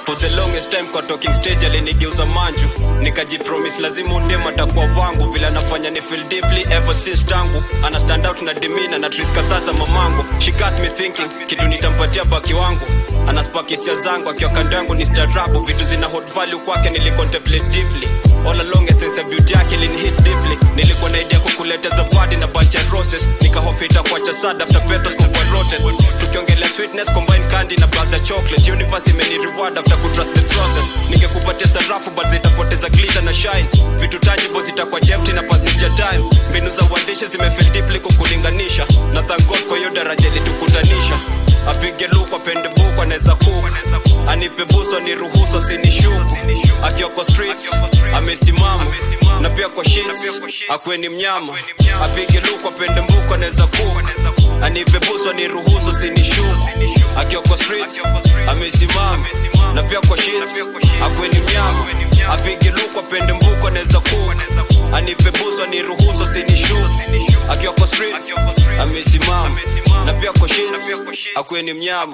For the longest time kwa talking stage alinigeuza manju. Nikajipromise lazima undema atakuwa wangu. Vile anafanya ni feel deeply ever since tangu. Ana stand out na demeanor na trees kadhaa mamangu. She got me thinking kitu nitampatia baki wangu. Ana spark hisia zangu akiwa kando yangu ni staarabu. Vitu zina hot value kwake nilicontemplate deeply. All along essence of beauty yake hit deeply. Nilikuwa na idea kukuleta zawadi na bunch of roses. Nikahope itakuacha sad after petals kwa rotten. Tukiongelea sweetness combine candy na baza chocolate. Universe imeni reward after kutrust the process. Ningekupatia sarafu but zitapoteza glitter na shine. Vitu tangible zitakuwa empty na passage time. Mbinu za uandishi zimefeel deeply kukulinganisha. Na thank God kwa hiyo daraja litukutanisha. Apige luku apende buku anaweza cook. Anipe buso niruhusu sinishuku. Akiwa kwa streets amesimama. Na pia kwa sheets akwe ni mnyama. Apige luku apende buku anaweza cook. Anipe buso niruhusu sinishuku. Akiwa kwa streets amesimama. Na pia kwa sheets akwe ni mnyama. Apige luku apende buku anaweza cook. Anipe buso niruhusu sinishuku. Akiwa kwa streets amesimama. Na pia kwa sheets akwe ni mnyama.